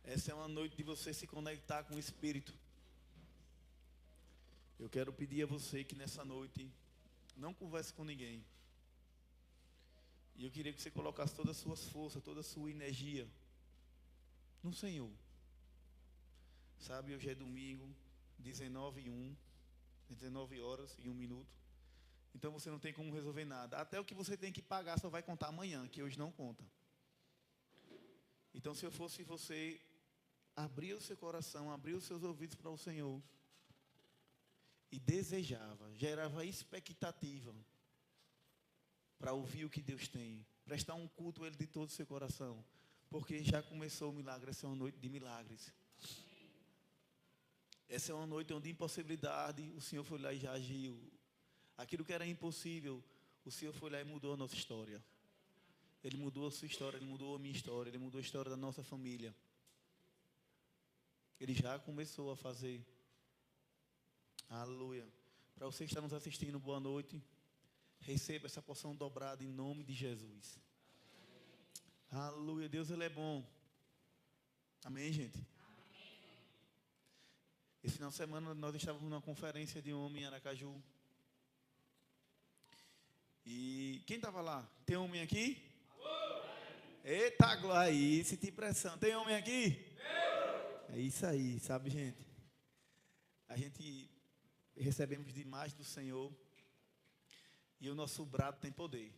Essa é uma noite de você se conectar com o Espírito. Eu quero pedir a você que nessa noite não converse com ninguém. E eu queria que você colocasse todas as suas forças, toda a sua energia no Senhor. Sabe, hoje é domingo, 19h01, 19 horas e 1 minuto. Então você não tem como resolver nada. Até o que você tem que pagar só vai contar amanhã, que hoje não conta. Então, se eu fosse você, abrir o seu coração, abrir os seus ouvidos para o Senhor e desejava, gerava expectativa para ouvir o que Deus tem, prestar um culto a Ele de todo o seu coração, porque já começou o milagre. Essa é uma noite de milagres. Essa é uma noite onde impossibilidade, o Senhor foi lá e já agiu. Aquilo que era impossível, o Senhor foi lá e mudou a nossa história. Ele mudou a sua história, Ele mudou a minha história, Ele mudou a história da nossa família. Ele já começou a fazer. Aleluia. Para você que está nos assistindo, boa noite. Receba essa porção dobrada em nome de Jesus. Aleluia. Deus, Ele é bom. Amém, gente? Esse final de semana nós estávamos numa conferência de homem em Aracaju. E quem estava lá? Tem homem aqui? Eita, glória aí, senti pressão. Tem homem aqui? É isso aí, sabe, gente? A gente recebemos demais do Senhor. E o nosso brado tem poder.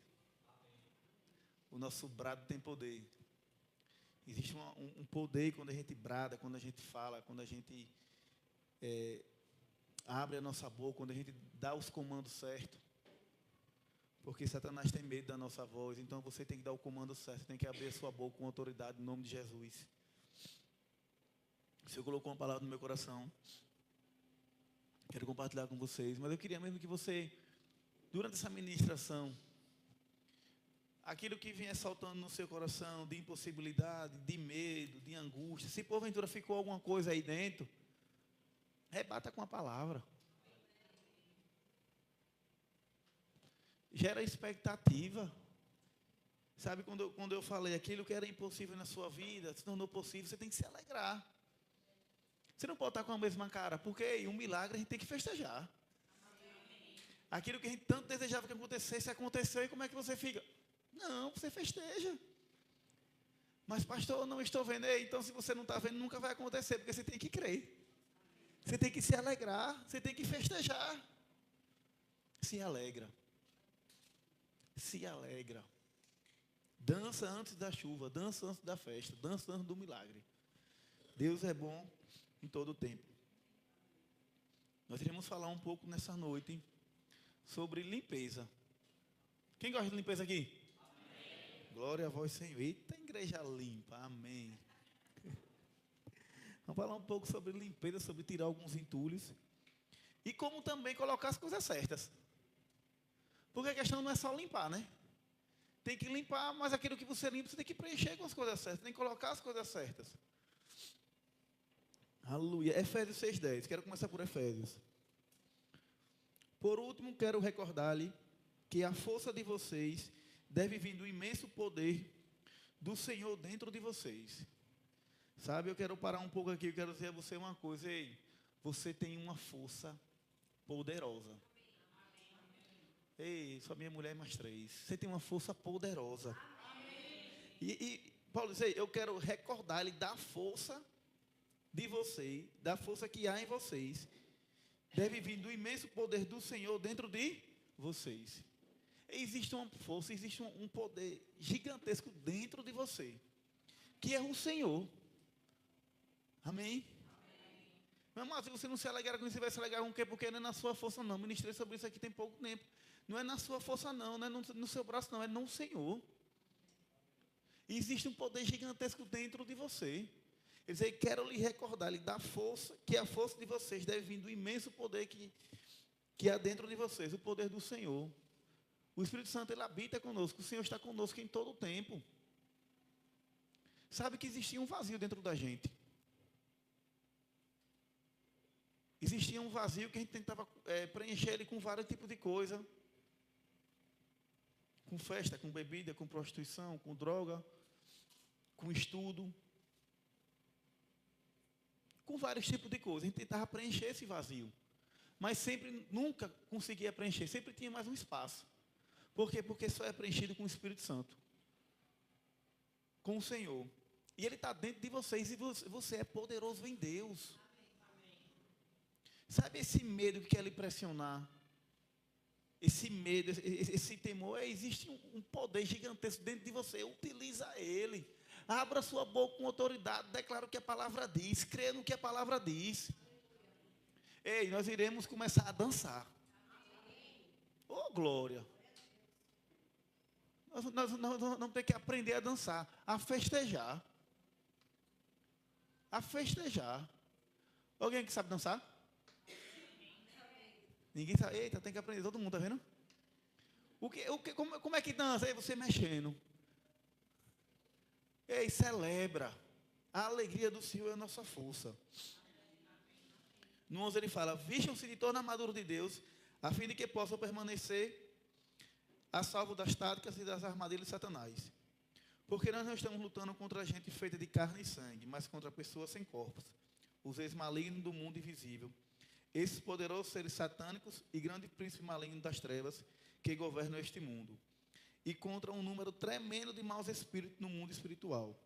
O nosso brado tem poder. Existe um poder quando a gente brada, quando a gente fala, quando a gente abre a nossa boca, quando a gente dá os comandos certos. Porque Satanás tem medo da nossa voz. Então você tem que dar o comando certo. Você tem que abrir a sua boca com autoridade em nome de Jesus. O Senhor colocou uma palavra no meu coração. Quero compartilhar com vocês. Mas eu queria mesmo que você, durante essa ministração, aquilo que vinha saltando no seu coração, de impossibilidade, de medo, de angústia, se porventura ficou alguma coisa aí dentro, rebata com a palavra. Gera expectativa. Sabe, quando eu falei aquilo que era impossível na sua vida, se tornou possível, você tem que se alegrar. Você não pode estar com a mesma cara, porque um milagre a gente tem que festejar. Aquilo que a gente tanto desejava que acontecesse, aconteceu, e como é que você fica? Não, você festeja. Mas pastor, eu não estou vendo. Então se você não está vendo, nunca vai acontecer, porque você tem que crer. Você tem que se alegrar, você tem que festejar. Se alegra. Se alegra. Dança antes da chuva, dança antes da festa, dança antes do milagre. Deus é bom em todo o tempo. Nós iremos falar um pouco nessa noite sobre limpeza. Quem gosta de limpeza aqui? Amém. Glória a vós, Senhor. Eita, igreja limpa, amém. Vamos falar um pouco sobre limpeza, sobre tirar alguns entulhos. E como também colocar as coisas certas. Porque a questão não é só limpar, né? Tem que limpar, mas aquilo que você limpa, você tem que preencher com as coisas certas. Tem que colocar as coisas certas. Aleluia. Efésios 6:10. Quero começar por Efésios. Por último, quero recordar-lhe que a força de vocês deve vir do imenso poder do Senhor dentro de vocês. Sabe, eu quero parar um pouco aqui, eu quero dizer a você uma coisa. Ei, você tem uma força poderosa. Ei, só minha mulher mais 3. Você tem uma força poderosa. E Paulo diz aí, eu quero recordar-lhe da força de vocês, da força que há em vocês. Deve vir do imenso poder do Senhor dentro de vocês. Existe uma força, existe um poder gigantesco dentro de você, que é o Senhor. Amém? Meu irmão, se você não se alegra com isso, você vai se alegrar com o quê? Porque não é na sua força não. Ministrei sobre isso aqui tem pouco tempo. Não é na sua força não, não é no seu braço não, é no Senhor. E existe um poder gigantesco dentro de você. Ele diz, quero lhe recordar-lhe da força, que a força de vocês deve vir do imenso poder que há dentro de vocês, o poder do Senhor. O Espírito Santo, ele habita conosco, o Senhor está conosco em todo o tempo. Sabe que existia um vazio dentro da gente. Existia um vazio que a gente tentava preencher ele com vários tipos de coisa. Com festa, com bebida, com prostituição, com droga, com estudo. com vários tipos de coisas. A gente tentava preencher esse vazio. Mas sempre, nunca conseguia preencher. Sempre tinha mais um espaço. Por quê? Porque só é preenchido com o Espírito Santo. Com o Senhor. E Ele está dentro de vocês. E você é poderoso em Deus. Sabe esse medo que quer lhe pressionar? Esse medo, esse temor, existe um poder gigantesco dentro de você. Utiliza ele. Abra sua boca com autoridade. Declara o que a palavra diz. Crê no que a palavra diz. Ei, nós iremos começar a dançar. Oh, glória. Nós vamos ter que aprender a dançar. A festejar. A festejar. Alguém que sabe dançar? Ninguém sabe. Eita, tem que aprender. Todo mundo, tá vendo? Como é que dança? Aí você mexendo. Ei, celebra. A alegria do Senhor é a nossa força. No 11 ele fala: vistam-se de toda a armadura de Deus, a fim de que possam permanecer a salvo das táticas e das armadilhas de Satanás. Porque nós não estamos lutando contra a gente feita de carne e sangue, mas contra pessoas sem corpos, os ex-malignos do mundo invisível. Esses poderosos seres satânicos e grande príncipe maligno das trevas que governam este mundo. E contra um número tremendo de maus espíritos no mundo espiritual.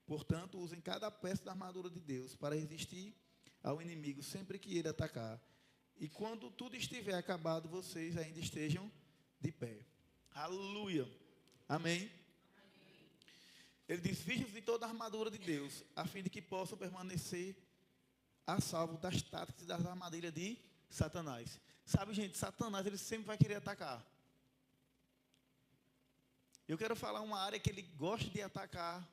Portanto, usem cada peça da armadura de Deus para resistir ao inimigo sempre que ele atacar. E quando tudo estiver acabado, vocês ainda estejam de pé. Aleluia. Amém. Ele diz: vistam-se de toda a armadura de Deus, a fim de que possam permanecer a salvo das táticas e das armadilhas de Satanás. Sabe, gente, Satanás, ele sempre vai querer atacar. Eu quero falar uma área que ele gosta de atacar,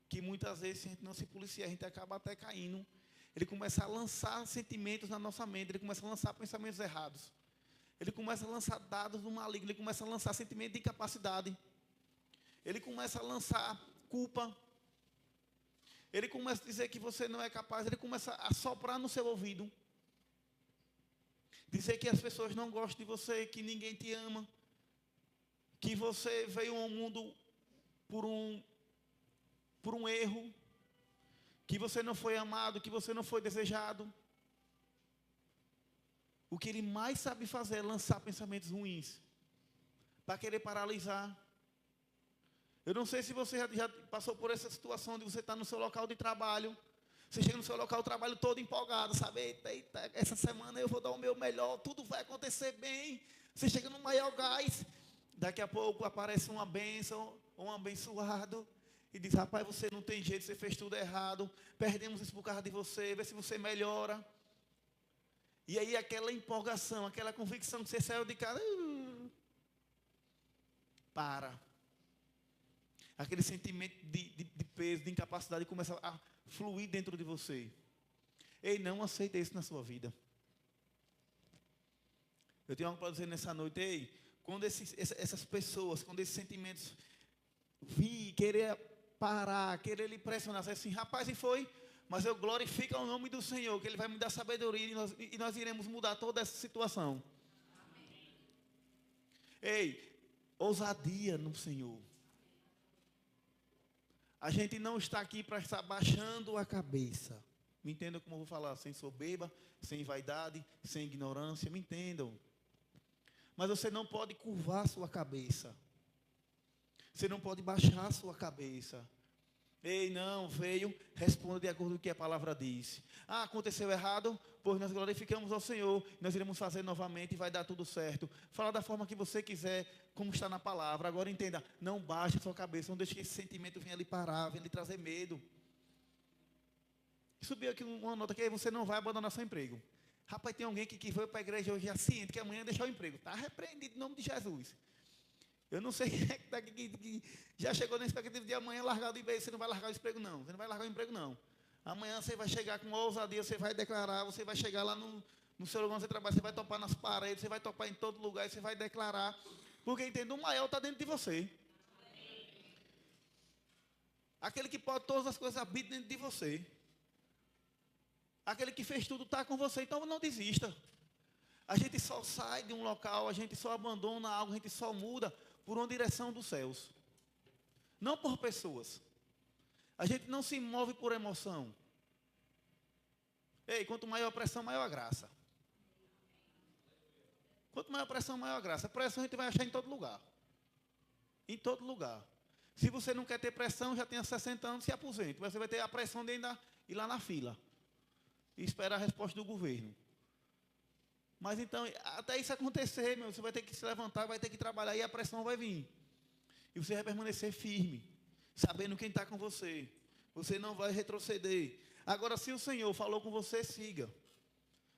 que muitas vezes, se a gente não se policiar, a gente acaba até caindo. Ele começa a lançar sentimentos na nossa mente, ele começa a lançar pensamentos errados. Ele começa a lançar dados do maligno, ele começa a lançar sentimento de incapacidade. Ele começa a lançar culpa. Ele começa a dizer que você não é capaz, ele começa a soprar no seu ouvido. Dizer que as pessoas não gostam de você, que ninguém te ama. Que você veio ao mundo por um erro. Que você não foi amado, que você não foi desejado. O que ele mais sabe fazer é lançar pensamentos ruins. Para querer paralisar. Eu não sei se você já passou por essa situação de você estar no seu local de trabalho. Você chega no seu local de trabalho todo empolgado, sabe? Eita, essa semana eu vou dar o meu melhor, tudo vai acontecer bem. Você chega no maior gás. Daqui a pouco aparece uma bênção, um abençoado. E diz: rapaz, você não tem jeito, você fez tudo errado. Perdemos isso por causa de você, vê se você melhora. E aí aquela empolgação, aquela convicção que você saiu de casa. Para. Aquele sentimento de peso, de incapacidade começa a fluir dentro de você. Ei, não aceita isso na sua vida. Eu tenho algo para dizer nessa noite. Ei, quando essas pessoas, quando esses sentimentos querer parar, querer lhe pressionar, assim: rapaz, e foi, mas eu glorifico o nome do Senhor, que Ele vai me dar sabedoria e nós iremos mudar toda essa situação. Amém. Ei, ousadia no Senhor. A gente não está aqui para estar baixando a cabeça. Me entendam como eu vou falar, sem soberba, sem vaidade, sem ignorância, me entendam. Mas você não pode curvar a sua cabeça. Você não pode baixar a sua cabeça. Ei, não, veio, responda de acordo com o que a palavra diz. Ah, aconteceu errado? Pois nós glorificamos ao Senhor, nós iremos fazer novamente e vai dar tudo certo. Fala da forma que você quiser, como está na palavra. Agora entenda, não baixe a sua cabeça, não deixe que esse sentimento venha lhe parar, venha lhe trazer medo. Subiu aqui uma nota que você não vai abandonar seu emprego. Rapaz, tem alguém que foi para a igreja hoje já ciente que amanhã deixar o emprego. Está repreendido em nome de Jesus. Eu não sei quem é que está aqui que já chegou na expectativa de amanhã largar o emprego. Você não vai largar o emprego, não. Você não vai largar o emprego, não. Amanhã você vai chegar com ousadia, você vai declarar, você vai chegar lá no seu lugar onde você trabalha, você vai topar nas paredes, você vai topar em todo lugar, você vai declarar. Porque, entende, o maior está dentro de você. Aquele que pode todas as coisas habita dentro de você. Aquele que fez tudo está com você, então não desista. A gente só sai de um local, a gente só abandona algo, a gente só muda por uma direção dos céus. Não por pessoas. A gente não se move por emoção. Ei, quanto maior a pressão, maior a graça. Quanto maior a pressão, maior a graça. A pressão a gente vai achar em todo lugar. Em todo lugar. Se você não quer ter pressão, já tenha 60 anos, se aposente. Você vai ter a pressão de ainda ir lá na fila. E esperar a resposta do governo. Mas então, até isso acontecer, você vai ter que se levantar, vai ter que trabalhar e a pressão vai vir. E você vai permanecer firme, sabendo quem está com você. Você não vai retroceder. Agora, se o Senhor falou com você, siga.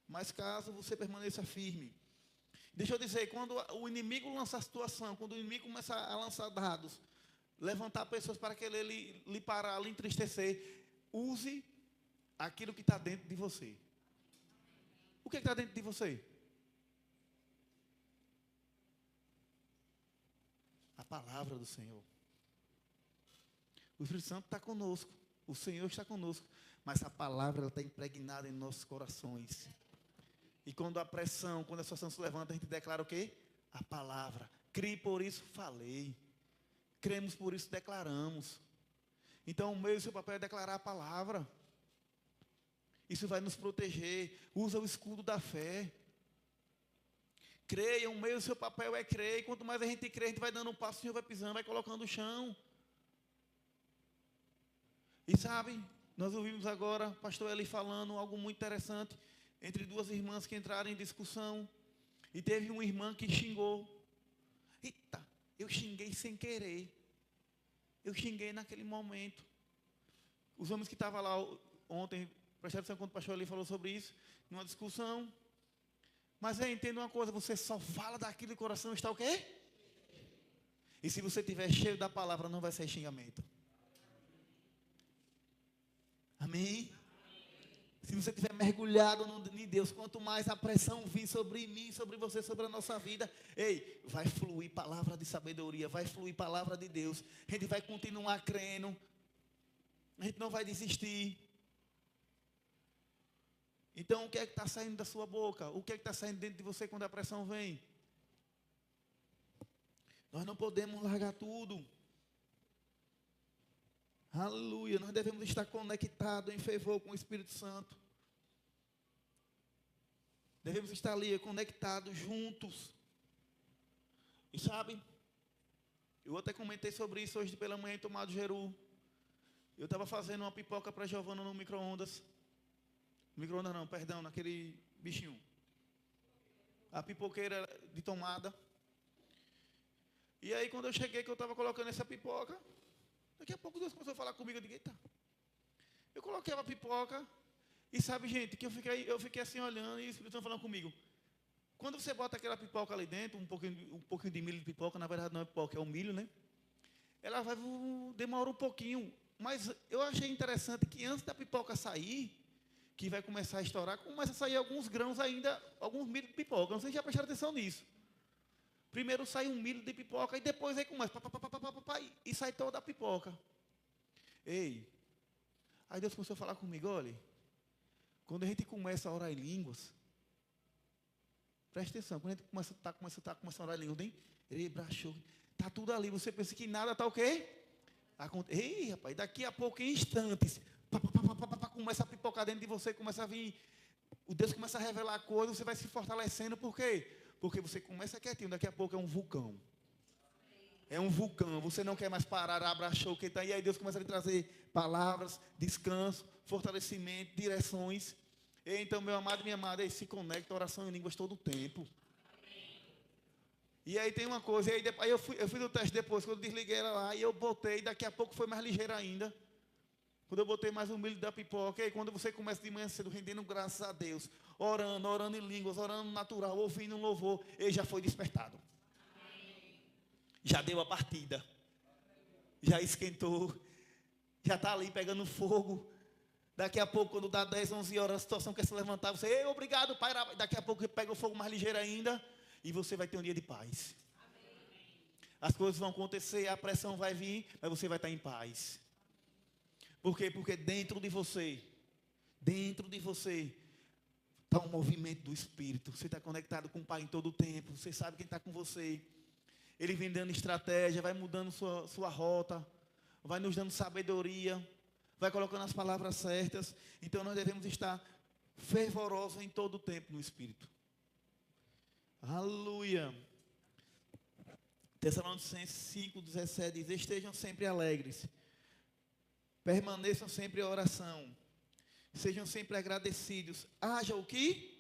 Mas caso você permaneça firme. Deixa eu dizer, quando o inimigo lança a situação, quando o inimigo começa a lançar dados, levantar pessoas para querer lhe parar, lhe entristecer, use aquilo que está dentro de você. O que está dentro de você? A palavra do Senhor. O Espírito Santo está conosco. O Senhor está conosco. Mas a palavra está impregnada em nossos corações. E quando a pressão, quando a situação se levanta, a gente declara o quê? A palavra. Criei, por isso falei. Cremos, por isso declaramos. Então, o meu e o seu papel é declarar a palavra. Isso vai nos proteger. Usa o escudo da fé. Creia, o meu e o seu papel é crer. E quanto mais a gente crê, a gente vai dando um passo, o Senhor vai pisando, vai colocando o chão. E sabe, nós ouvimos agora o pastor Eli falando algo muito interessante. Entre duas irmãs que entraram em discussão. E teve uma irmã que xingou. Eita, eu xinguei sem querer. Eu xinguei naquele momento. Os homens que estavam lá ontem, prestaram atenção quando o pastor Eli falou sobre isso, numa discussão. Mas entenda uma coisa, você só fala daquilo e o coração está o quê? E se você estiver cheio da palavra, não vai ser xingamento. Amém? Se você estiver mergulhado em Deus, quanto mais a pressão vir sobre mim, sobre você, sobre a nossa vida, ei, vai fluir palavra de sabedoria, vai fluir palavra de Deus. A gente vai continuar crendo. A gente não vai desistir. Então, o que é que está saindo da sua boca? O que é que está saindo dentro de você quando a pressão vem? Nós não podemos largar tudo. Aleluia, nós devemos estar conectados em fervor com o Espírito Santo. Devemos estar ali conectados, juntos. E sabe, eu até comentei sobre isso hoje pela manhã em Tomado Jeru. Eu estava fazendo uma pipoca para Giovana no micro-ondas. Micro-ondas não, perdão, naquele bichinho. A pipoqueira de tomada. E aí quando eu cheguei, que eu estava colocando essa pipoca, daqui a pouco Deus começou a falar comigo, eu digo, eita. Eu coloquei a pipoca, e sabe, gente, que eu fiquei assim olhando, e o Espírito Santo falando comigo. Quando você bota aquela pipoca ali dentro, um pouquinho de milho de pipoca, na verdade não é pipoca, é o milho, né? Ela vai demorar um pouquinho. Mas eu achei interessante que antes da pipoca sair, que vai começar a estourar, começa a sair alguns grãos ainda, alguns milho de pipoca. Não sei se já prestaram atenção nisso. Primeiro sai um milho de pipoca e depois aí começa, e sai toda a pipoca. Ei, aí Deus começou a falar comigo, olha, quando a gente começa a orar em línguas, presta atenção, quando a gente começa a orar em línguas, está tudo ali, você pensa que nada está o quê? Ei, rapaz, daqui a pouco, em instantes, começa a pipocar dentro de você, começa a vir, o Deus começa a revelar coisas, você vai se fortalecendo, por quê? Porque você começa quietinho, daqui a pouco é um vulcão. É um vulcão, você não quer mais parar, abraçou, que tá, e aí Deus começa a lhe trazer palavras, descanso, fortalecimento, direções. E então, meu amado e minha amada, aí se conecta a oração em línguas todo o tempo. E aí tem uma coisa, aí eu fiz o teste depois, quando eu desliguei ela lá, e eu botei, daqui a pouco foi mais ligeira ainda. Quando eu botei mais o milho da pipoca, e quando você começa de manhã cedo, rendendo graças a Deus, orando em línguas, orando natural, ouvindo um louvor, ele já foi despertado. Já deu a partida. Já esquentou. Já está ali pegando fogo. Daqui a pouco, quando dá 10, 11 horas, a situação quer se levantar, você, ei, obrigado, pai. Daqui a pouco pega o fogo mais ligeiro ainda, e você vai ter um dia de paz. As coisas vão acontecer, a pressão vai vir, mas você vai estar em paz. Por quê? Porque dentro de você está um movimento do Espírito. Você está conectado com o Pai em todo o tempo. Você sabe quem está com você. Ele vem dando estratégia, vai mudando sua rota, vai nos dando sabedoria, vai colocando as palavras certas. Então nós devemos estar fervorosos em todo o tempo no Espírito. Aleluia. Tessalonicenses 5,17 diz: estejam sempre alegres, permaneçam sempre em oração, sejam sempre agradecidos. Haja o que?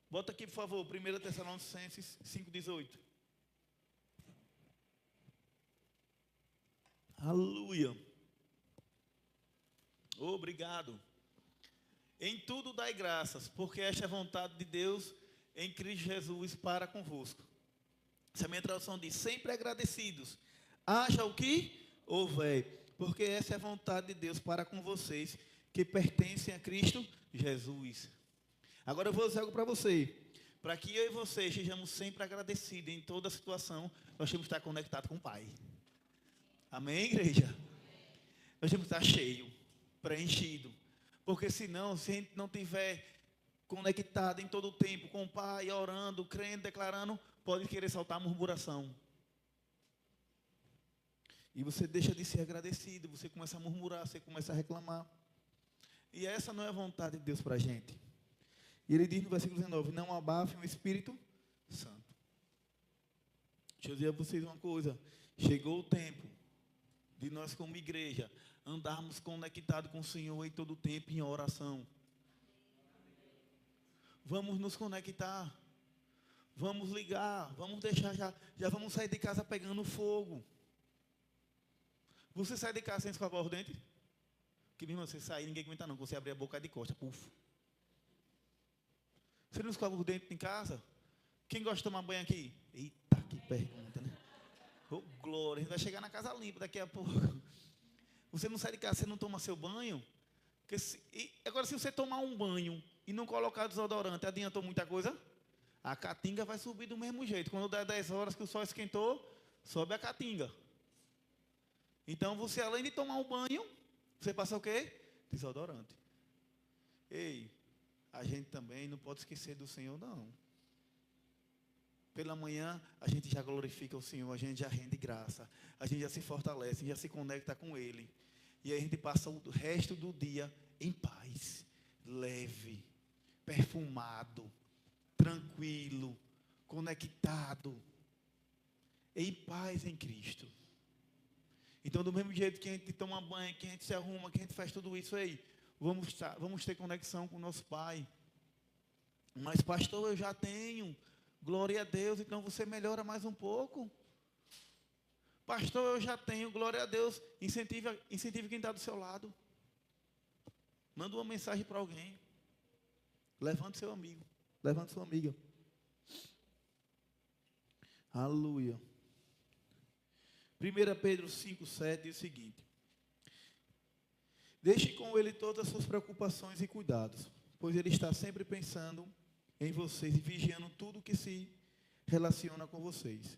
Bota aqui, por favor, 1 Tessalonicenses 5,18. Aleluia. Obrigado. Em tudo dai graças, porque esta é a vontade de Deus em Cristo Jesus para convosco. Essa minha tradução diz: sempre agradecidos. Haja o que houver, porque essa é a vontade de Deus para com vocês, que pertencem a Cristo Jesus. Agora eu vou dizer algo para você. Para que eu e você estejamos sempre agradecidos em toda situação, nós temos que estar conectados com o Pai. Amém, igreja? Nós temos que estar cheio, preenchido. Porque senão, se a gente não tiver conectado em todo o tempo com o Pai, orando, crendo, declarando, pode querer saltar a murmuração. E você deixa de ser agradecido, você começa a murmurar, você começa a reclamar. E essa não é a vontade de Deus para a gente. E ele diz no versículo 19: não abafem o Espírito Santo. Deixa eu dizer a vocês uma coisa. Chegou o tempo de nós como igreja andarmos conectados com o Senhor em todo o tempo em oração. Vamos nos conectar. Vamos ligar. Vamos deixar já vamos sair de casa pegando fogo. Você sai de casa sem escovar os dentes? Porque mesmo você sair, ninguém aguenta não. Você abrir a boca de costa, puf. Você não escova os dentes em casa? Quem gosta de tomar banho aqui? Eita, que pergunta, né? Oh, glória, a gente vai chegar na casa limpa daqui a pouco. Você não sai de casa, você não toma seu banho? Agora, se você tomar um banho e não colocar desodorante, adiantou muita coisa? A caatinga vai subir do mesmo jeito. Quando der 10 horas que o sol esquentou, sobe a caatinga. Então, você além de tomar um banho, você passa o quê? Desodorante. Ei, a gente também não pode esquecer do Senhor, não. Pela manhã, a gente já glorifica o Senhor, a gente já rende graça, a gente já se fortalece, já se conecta com Ele. E aí a gente passa o resto do dia em paz, leve, perfumado, tranquilo, conectado, em paz em Cristo. Então, do mesmo jeito que a gente toma banho, que a gente se arruma, que a gente faz tudo isso aí, vamos ter conexão com o nosso Pai. Mas, pastor, eu já tenho. Glória a Deus, então você melhora mais um pouco. Pastor, eu já tenho. Glória a Deus. Incentive quem está do seu lado. Manda uma mensagem para alguém. Levante seu amigo. Levante sua amiga. Aleluia. 1 Pedro 5,7 diz o seguinte: deixe com ele todas as suas preocupações e cuidados, pois ele está sempre pensando em vocês e vigiando tudo que se relaciona com vocês.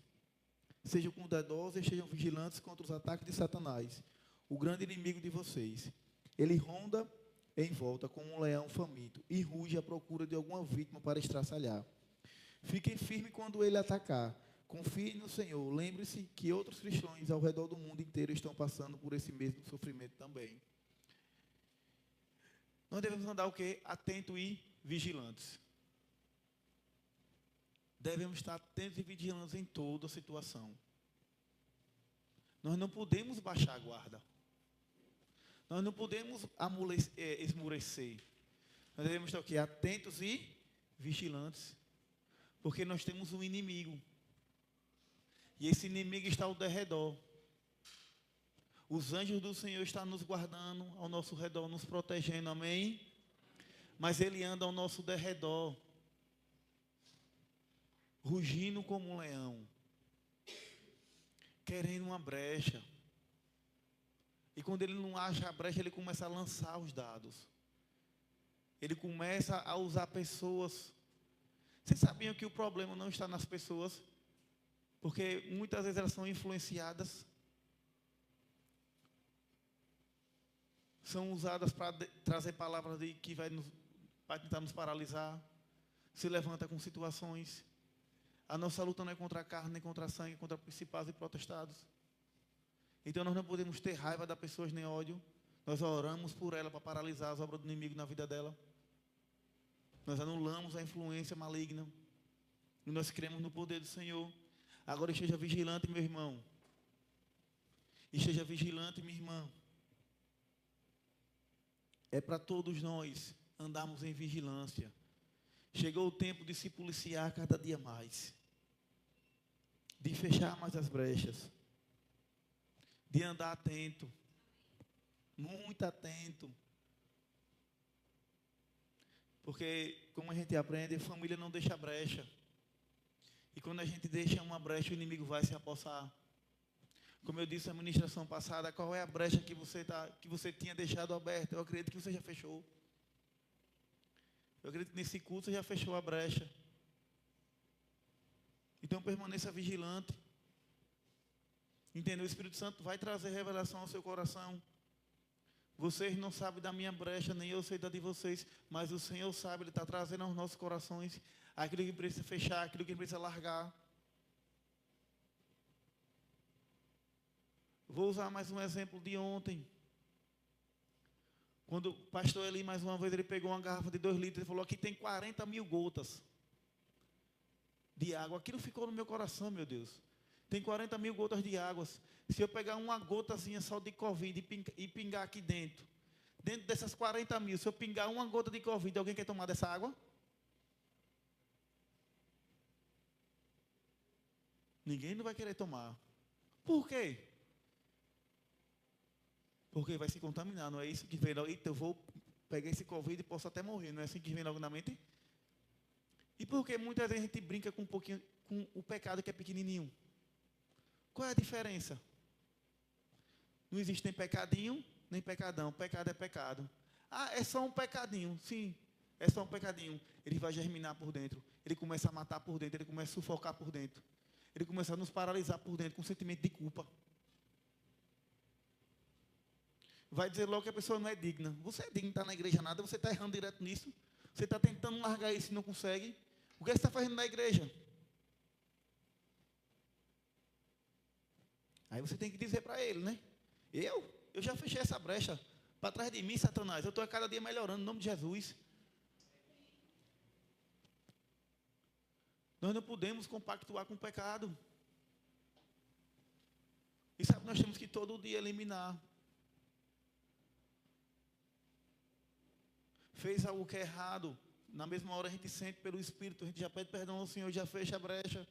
Sejam cuidadosos e sejam vigilantes contra os ataques de Satanás, o grande inimigo de vocês. Ele ronda em volta como um leão faminto e ruge à procura de alguma vítima para estraçalhar. Fiquem firmes quando ele atacar. Confie no Senhor. Lembre-se que outros cristãos ao redor do mundo inteiro estão passando por esse mesmo sofrimento também. Nós devemos andar o quê? Atentos e vigilantes. Devemos estar atentos e vigilantes em toda a situação. Nós não podemos baixar a guarda. Nós não podemos esmurecer. Nós devemos estar o quê? Atentos e vigilantes. Porque nós temos um inimigo. E esse inimigo está ao derredor. Os anjos do Senhor estão nos guardando ao nosso redor, nos protegendo, amém? Mas ele anda ao nosso derredor, rugindo como um leão, querendo uma brecha. E quando ele não acha a brecha, ele começa a lançar os dados. Ele começa a usar pessoas. Vocês sabiam que o problema não está nas pessoas? Porque muitas vezes elas são influenciadas. São usadas para trazer palavras que vai tentar nos paralisar. Se levanta com situações. A nossa luta não é contra a carne, nem contra a sangue, é contra principados e potestados. Então nós não podemos ter raiva das pessoas nem ódio. Nós oramos por ela para paralisar as obras do inimigo na vida dela. Nós anulamos a influência maligna. E nós cremos no poder do Senhor. Agora esteja vigilante, meu irmão. Esteja vigilante, minha irmã. É para todos nós andarmos em vigilância. Chegou o tempo de se policiar cada dia mais. De fechar mais as brechas. De andar atento. Muito atento. Porque, como a gente aprende, a família não deixa brecha. E quando a gente deixa uma brecha, o inimigo vai se apossar. Como eu disse na ministração passada, qual é a brecha que você tinha deixado aberta? Eu acredito que você já fechou. Eu acredito que nesse culto você já fechou a brecha. Então permaneça vigilante. Entendeu? O Espírito Santo vai trazer revelação ao seu coração. Vocês não sabem da minha brecha, nem eu sei da de vocês, mas o Senhor sabe, Ele está trazendo aos nossos corações aquilo que precisa fechar, aquilo que precisa largar. Vou usar mais um exemplo de ontem. Quando o pastor Eli, mais uma vez, ele pegou uma garrafa de 2 litros e falou, aqui tem 40 mil gotas de água. Aquilo ficou no meu coração, meu Deus. Tem 40 mil gotas de água. Se eu pegar uma gotazinha só de Covid e pingar aqui dentro dessas 40 mil, se eu pingar uma gota de Covid, alguém quer tomar dessa água? Ninguém não vai querer tomar. Por quê? Porque vai se contaminar, não é isso que vem logo. Eita, eu vou pegar esse Covid e posso até morrer, não é assim que vem logo na mente? E por que muitas vezes a gente brinca com um pouquinho, com o pecado que é pequenininho? Qual é a diferença? Não existe nem pecadinho, nem pecadão. Pecado é pecado. Ah, é só um pecadinho. Sim, é só um pecadinho. Ele vai germinar por dentro. Ele começa a matar por dentro. Ele começa a sufocar por dentro. Ele começa a nos paralisar por dentro com um sentimento de culpa. Vai dizer logo que a pessoa não é digna. Você é digno de estar na igreja nada, você está errando direto nisso. Você está tentando largar isso e não consegue. O que você está fazendo na igreja? Aí você tem que dizer para ele, né? Eu já fechei essa brecha. Para trás de mim, Satanás. Eu estou a cada dia melhorando, em nome de Jesus. Nós não podemos compactuar com o pecado. E sabe, nós temos que todo dia eliminar. Fez algo que é errado. Na mesma hora a gente sente pelo Espírito. A gente já pede perdão ao Senhor, já fecha a brecha.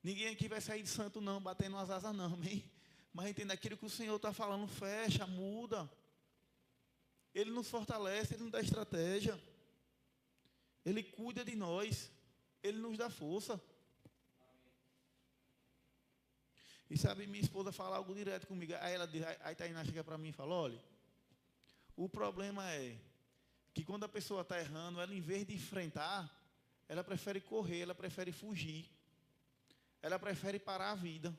Ninguém aqui vai sair de santo não, batendo as asas não, amém? Mas entenda aquilo que o Senhor está falando, fecha, muda. Ele nos fortalece, Ele nos dá estratégia. Ele cuida de nós. Ele nos dá força. E sabe, minha esposa fala algo direto comigo. Aí ela diz, aí Tainá chega para mim e fala, olha, o problema é que quando a pessoa está errando, ela em vez de enfrentar, ela prefere correr, ela prefere fugir. Ela prefere parar a vida.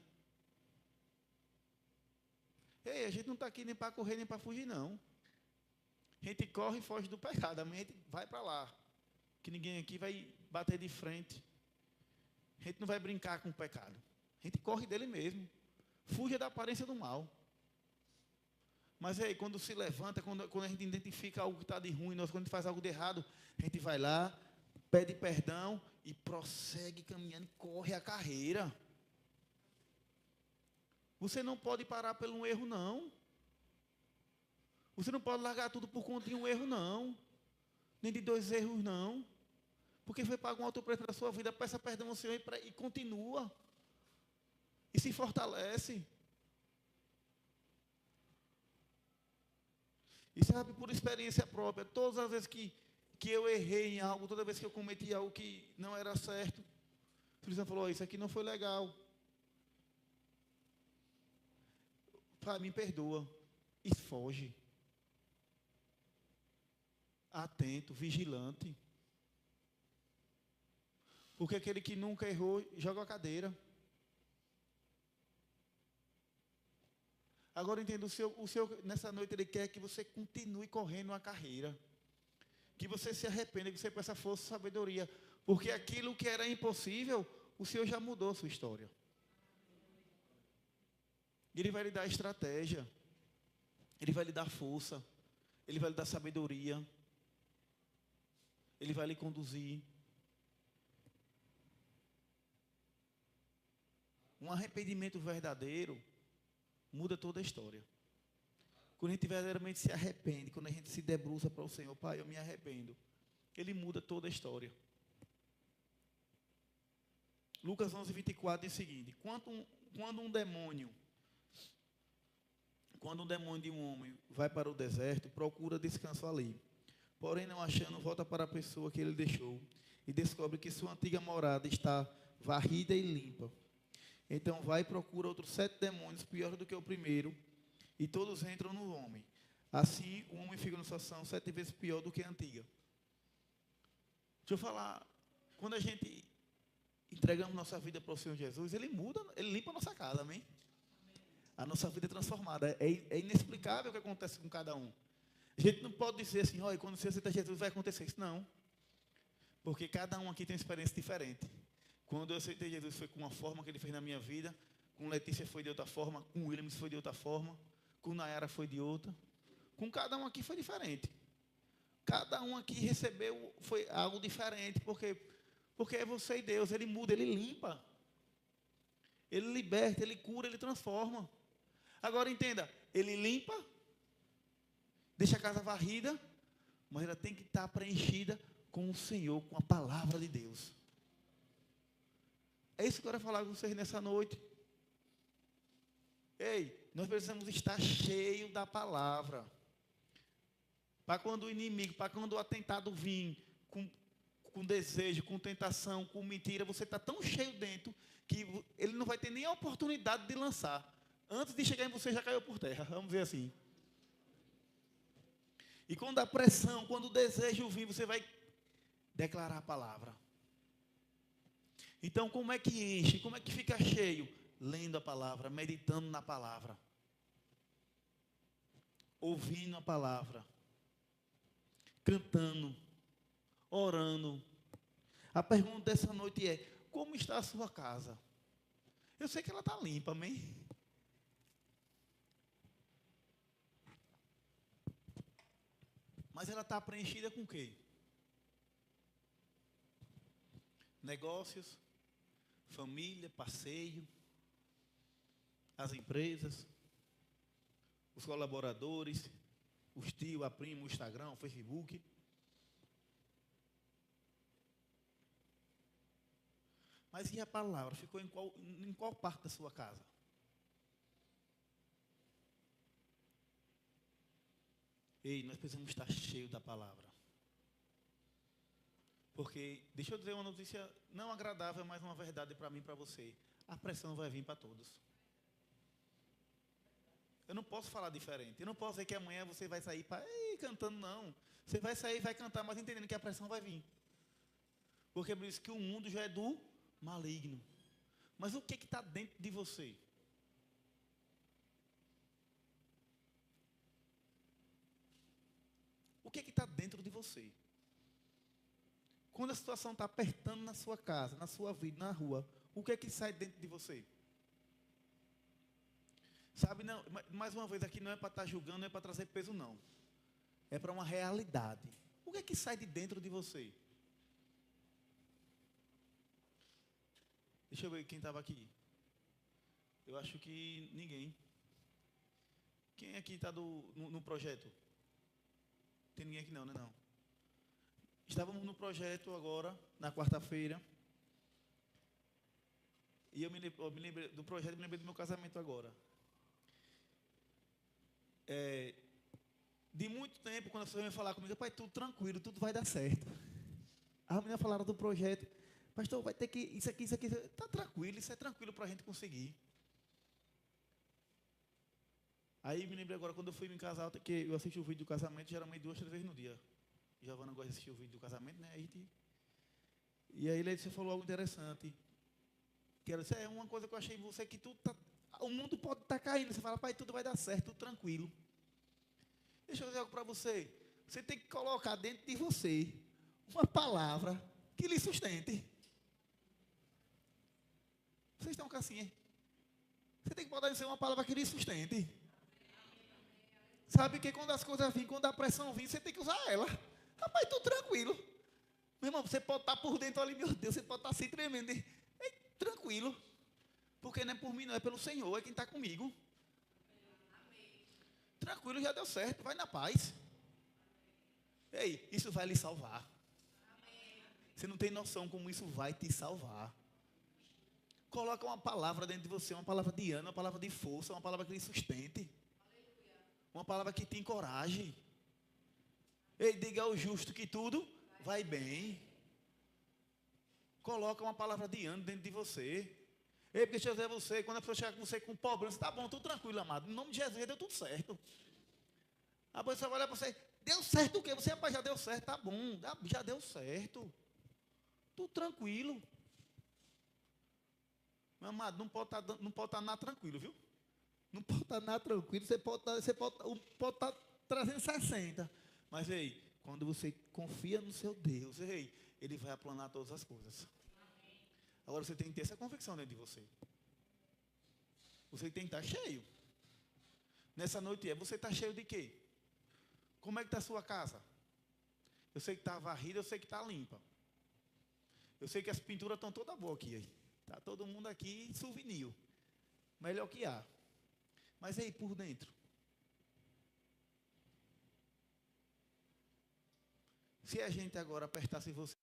Ei, a gente não está aqui nem para correr, nem para fugir, não. A gente corre e foge do pecado. A gente vai para lá. Que ninguém aqui vai bater de frente. A gente não vai brincar com o pecado. A gente corre dele mesmo. Fuja da aparência do mal. Mas aí, quando se levanta, quando a gente identifica algo que está de ruim, quando a gente faz algo de errado, a gente vai lá, pede perdão e prossegue caminhando e corre a carreira. Você não pode parar por um erro, não. Você não pode largar tudo por conta de um erro, não. Nem de 2 erros, não. Porque foi pago um alto preço da sua vida, peça perdão ao Senhor e continua. E se fortalece. E sabe, por experiência própria, todas as vezes que eu errei em algo, toda vez que eu cometi algo que não era certo, o Espírito Santo falou, isso aqui não foi legal. Pai, me perdoa. E foge. Atento, vigilante. Porque aquele que nunca errou, joga a cadeira. Agora entenda, o Senhor, nessa noite, Ele quer que você continue correndo a carreira. Que você se arrependa, que você peça força e sabedoria. Porque aquilo que era impossível, o Senhor já mudou a sua história. Ele vai lhe dar estratégia. Ele vai lhe dar força. Ele vai lhe dar sabedoria. Ele vai lhe conduzir. Um arrependimento verdadeiro muda toda a história. Quando a gente verdadeiramente se arrepende, quando a gente se debruça para o Senhor, Pai, eu me arrependo, Ele muda toda a história. Lucas 11:24 diz o seguinte: quando um demônio de um homem vai para o deserto, procura descanso ali. Porém, não achando, volta para a pessoa que ele deixou e descobre que sua antiga morada está varrida e limpa. Então vai e procura outros 7 demônios, piores do que o primeiro, e todos entram no homem. Assim, o homem fica numa situação 7 vezes pior do que a antiga. Deixa eu falar, quando a gente entregamos nossa vida para o Senhor Jesus, Ele muda, Ele limpa a nossa casa, amém? A nossa vida é transformada. É inexplicável o que acontece com cada um. A gente não pode dizer assim, olha, quando você aceita Jesus vai acontecer isso. Não. Porque cada um aqui tem uma experiência diferente. Quando eu aceitei Jesus foi com uma forma que Ele fez na minha vida. Com Letícia foi de outra forma. Com Williams foi de outra forma. Com Nayara foi de outra. Com cada um aqui foi diferente. Cada um aqui recebeu foi algo diferente. Porque é você e Deus. Ele muda, Ele limpa. Ele liberta, Ele cura, Ele transforma. Agora entenda, Ele limpa, deixa a casa varrida, mas ela tem que estar preenchida com o Senhor, com a palavra de Deus. É isso que eu quero falar com vocês nessa noite. Ei, nós precisamos estar cheios da palavra. Para quando o inimigo, para quando o atentado vir com desejo, com tentação, com mentira, você está tão cheio dentro que ele não vai ter nem a oportunidade de lançar. Antes de chegar em você, já caiu por terra, vamos dizer assim. E quando a pressão, quando o desejo vir, você vai declarar a palavra. Então, como é que enche? Como é que fica cheio? Lendo a palavra, meditando na palavra. Ouvindo a palavra. Cantando. Orando. A pergunta dessa noite é: como está a sua casa? Eu sei que ela está limpa, amém? Mas ela está preenchida com o quê? Negócios, família, passeio, as empresas, os colaboradores, os tios, a prima, o Instagram, o Facebook. Mas e a palavra? Ficou em qual parte da sua casa? Ei, nós precisamos estar cheios da palavra. Porque, deixa eu dizer uma notícia não agradável, mas uma verdade para mim e para você. A pressão vai vir para todos. Eu não posso falar diferente. Eu não posso dizer que amanhã você vai sair cantando, não. Você vai sair e vai cantar, mas entendendo que a pressão vai vir. Porque por isso que o mundo já é do maligno. Mas o que está dentro de você? O que está dentro de você? Quando a situação está apertando na sua casa, na sua vida, na rua, o que sai dentro de você? Sabe, não, mais uma vez aqui não é para estar julgando, não é para trazer peso, não. É para uma realidade. O que sai de dentro de você? Deixa eu ver quem estava aqui. Eu acho que ninguém. Quem aqui está no projeto? Tem ninguém aqui não, né? Não. Estávamos no projeto agora, na quarta-feira. E eu me lembrei do projeto, me lembrei do meu casamento agora. De muito tempo, quando a pessoa vem falar comigo, pai, tudo tranquilo, tudo vai dar certo. As meninas falaram do projeto, pastor, vai ter que, isso aqui, está tranquilo, isso é tranquilo para a gente conseguir. Aí me lembrei agora, quando eu fui me casar, que eu assisti o vídeo do casamento, geralmente 2, 3 vezes no dia. Giovana gosta de assistir o vídeo do casamento, né? E aí você falou algo interessante. Que era, é uma coisa que eu achei em você, que tudo tá, o mundo pode estar caindo. Você fala, pai, tudo vai dar certo, tudo tranquilo. Deixa eu dizer algo para você. Você tem que colocar dentro de você uma palavra que lhe sustente. Vocês estão com assim, hein? Você tem que botar em você uma palavra que lhe sustente. Sabe que quando as coisas virem, quando a pressão vir, você tem que usar ela. Rapaz, tudo tranquilo. Meu irmão, você pode estar por dentro ali, meu Deus, você pode estar assim tremendo. Tranquilo. Porque não é por mim, não, é pelo Senhor, é quem está comigo. Tranquilo, já deu certo, vai na paz. Ei, isso vai lhe salvar. Você não tem noção como isso vai te salvar. Coloca uma palavra dentro de você, uma palavra de ânimo, uma palavra de força, uma palavra que lhe sustente. Uma palavra que te encoraje. Ei, diga ao justo que tudo vai bem. Coloca uma palavra de ânimo dentro de você. Ei, porque deixa eu dizer a você, quando a pessoa chega com você com problema, você está bom, tudo tranquilo, amado. Em nome de Jesus, deu tudo certo. A pessoa vai olhar para você, deu certo o quê? Você, rapaz, já deu certo, tá bom, já deu certo. Tudo tranquilo. Meu amado, não pode estar nada tranquilo, viu? Não pode estar nada tranquilo, você pode estar 360. Mas, ei, quando você confia no seu Deus, ei, Ele vai aplanar todas as coisas. Agora você tem que ter essa convicção dentro de você. Você tem que estar cheio. Nessa noite você está cheio de quê? Como é que está a sua casa? Eu sei que está varrida, eu sei que está limpa. Eu sei que as pinturas estão todas boas aqui. Está todo mundo aqui souvenir. Melhor que há. Mas aí por dentro. Se a gente agora apertasse você.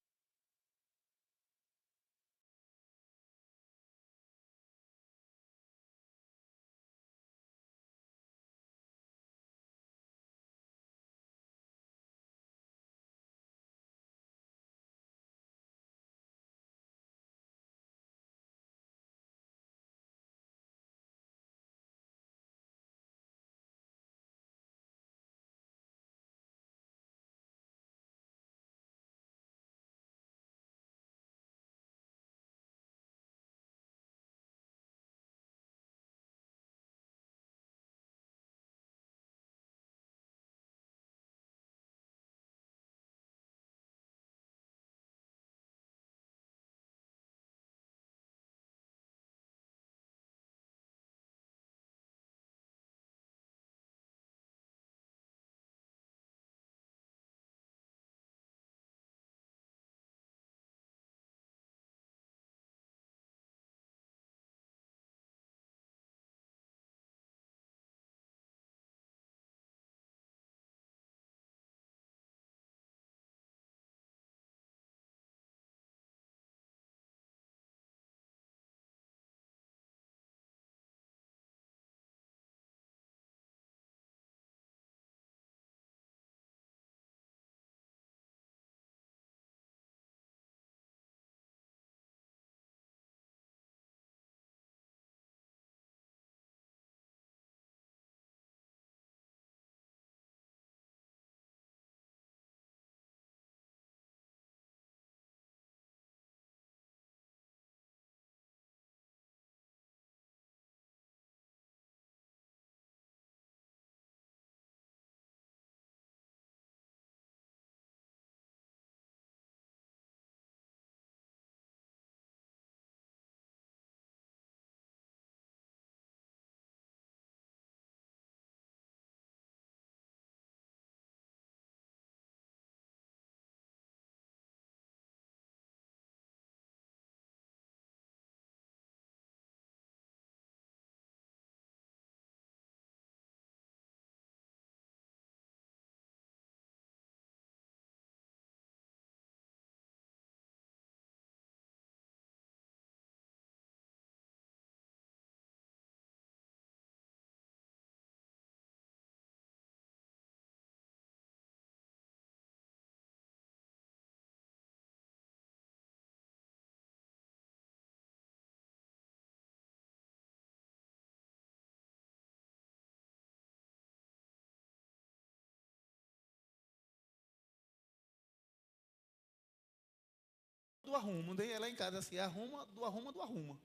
Do arrumo, daí ela em casa assim, arruma, do arruma, do arruma.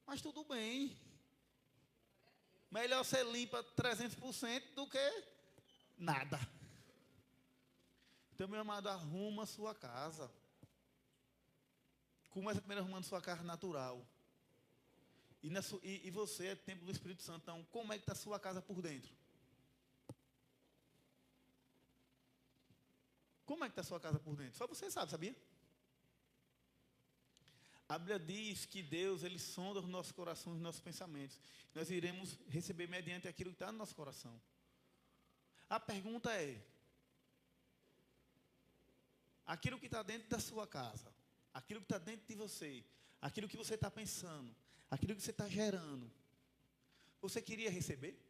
Mas tudo bem. Melhor ser limpa 300% do que nada. Então, meu amado, arruma a sua casa. Começa primeiro arrumando sua casa natural. E você é templo do Espírito Santo. Então, como é que está a sua casa por dentro? Como Como é que está a sua casa por dentro? Só você sabe, sabia? A Bíblia diz que Deus, Ele sonda os nossos corações, os nossos pensamentos. Nós iremos receber mediante aquilo que está no nosso coração. A pergunta é, aquilo que está dentro da sua casa, aquilo que está dentro de você, aquilo que você está pensando, aquilo que você está gerando, você queria receber?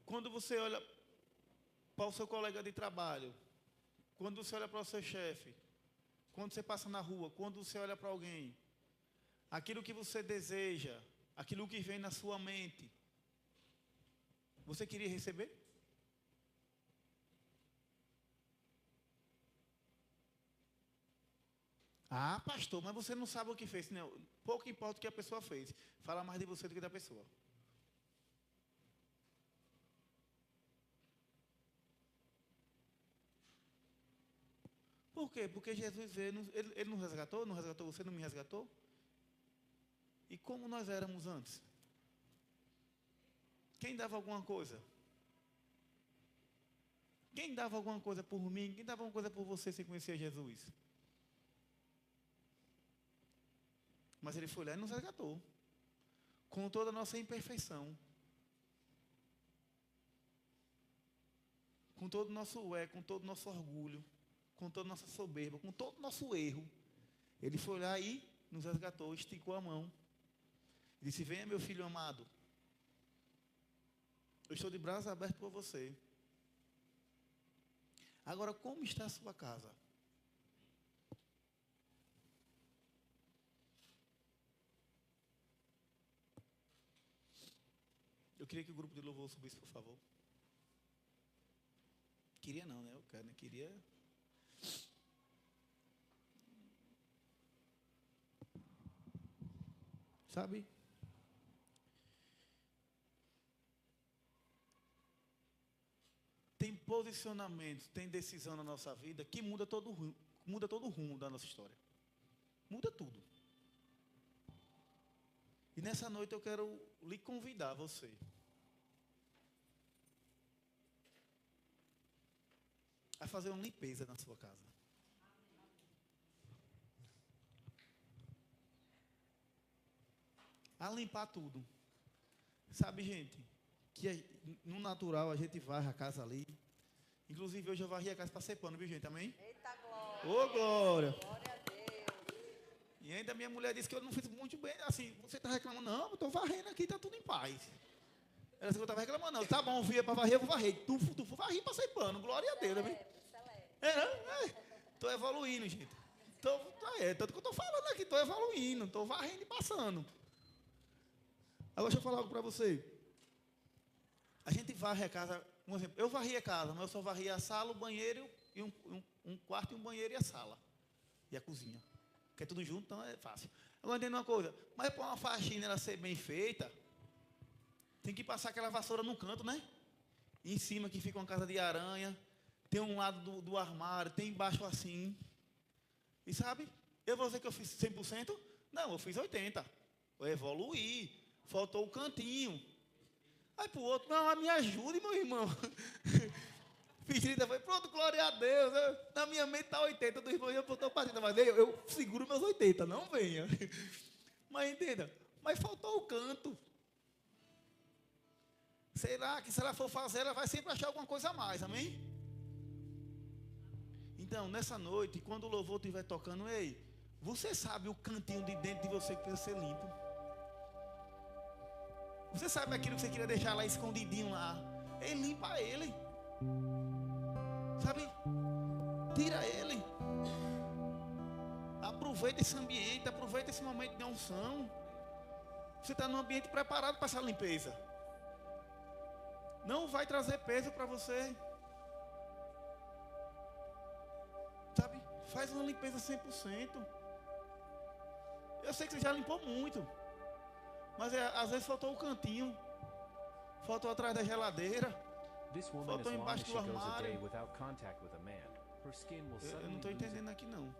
Quando você olha para o seu colega de trabalho, quando você olha para o seu chefe, quando você passa na rua, quando você olha para alguém, aquilo que você deseja, aquilo que vem na sua mente, você queria receber? Ah, pastor, mas você não sabe o que fez. Não, pouco importa o que a pessoa fez. Fala mais de você do que da pessoa. Por quê? Porque Jesus veio, ele nos resgatou, não resgatou você, não me resgatou? E como nós éramos antes? Quem dava alguma coisa? Quem dava alguma coisa por mim? Quem dava alguma coisa por você sem conhecer Jesus? Mas ele foi lá e nos resgatou. Com toda a nossa imperfeição. Com todo o nosso com todo o nosso orgulho. Com toda a nossa soberba, com todo o nosso erro. Ele foi lá e nos resgatou, esticou a mão. Disse, venha meu filho amado. Eu estou de braços abertos por você. Agora, como está a sua casa? Eu queria que o grupo de louvor subisse, por favor. Queria não, né? Eu quero, né? Queria... Sabe? Tem posicionamentos, tem decisão na nossa vida que muda todo o rumo da nossa história. Muda tudo. E nessa noite eu quero lhe convidar, você, a fazer uma limpeza na sua casa. A limpar tudo. Sabe, gente, que no natural a gente varre a casa ali. Inclusive hoje eu varri a casa para ser pano, viu, gente? Amém? Eita glória! Ô, glória! Glória a Deus! E ainda minha mulher disse que eu não fiz muito bem. Assim, você está reclamando? Não, eu estou varrendo aqui, está tudo em paz. Ela disse que eu estava reclamando. Não, tá bom, via para varrer, eu vou varrer. Tu varri para ser pano, glória a Deus, amém? Estou evoluindo, gente. Tanto que eu estou falando aqui, estou evoluindo, estou varrendo e passando. Agora deixa eu falar algo para você. A gente varre a casa, um exemplo, eu varri a casa, mas eu só varri a sala, o banheiro, e um quarto e um banheiro e a sala. E a cozinha. Porque é tudo junto, então é fácil. Agora entendo uma coisa, mas para uma faxina ela ser bem feita, tem que passar aquela vassoura no canto, né? E em cima que fica uma casa de aranha, tem um lado do armário, tem embaixo assim. E sabe, eu vou dizer que eu fiz 100%? Não, eu fiz 80%. Eu evoluí. Faltou o cantinho. Aí pro outro, não, me ajude, meu irmão. Fiz 30, foi pronto, glória a Deus. Na minha mente está 80, do irmão, eu estou partindo, mas eu seguro meus 80, não venha. Mas entenda, mas faltou o canto. Será que se ela for fazer, ela vai sempre achar alguma coisa a mais, amém? Então, nessa noite, quando o louvor estiver tocando, ei, você sabe o cantinho de dentro de você que precisa ser limpo? Você sabe aquilo que você queria deixar lá escondidinho lá? Ei, limpa ele. Sabe? Tira ele. Aproveita esse ambiente, aproveita esse momento de unção. Você está num ambiente preparado para essa limpeza. Não vai trazer peso para você. Sabe? Faz uma limpeza 100%. Eu sei que você já limpou muito. Mas às vezes faltou o cantinho. Faltou atrás da geladeira. Faltou embaixo do armário. Eu não estou entendendo aqui não.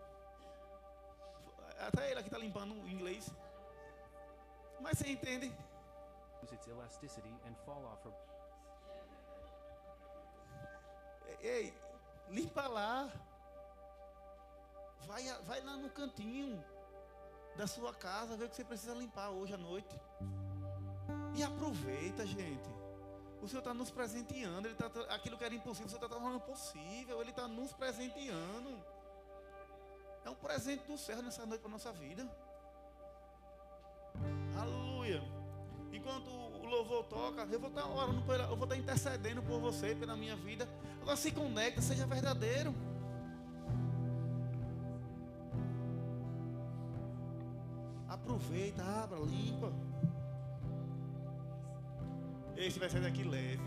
Até ele aqui está limpando o inglês. Mas você entende? Its elasticity and fall off her. Ei, limpa lá. Vai lá no cantinho da sua casa, ver o que você precisa limpar hoje à noite. E aproveita, gente. O Senhor está nos presenteando. Aquilo que era impossível, o Senhor está tornando possível. Ele está nos presenteando. É um presente do céu nessa noite para a nossa vida. Aleluia. Enquanto o louvor toca, eu vou estar orando, eu vou estar intercedendo por você, pela minha vida. Agora se conecta, seja verdadeiro. Aproveita, abra, limpa. Esse vai sair daqui leve.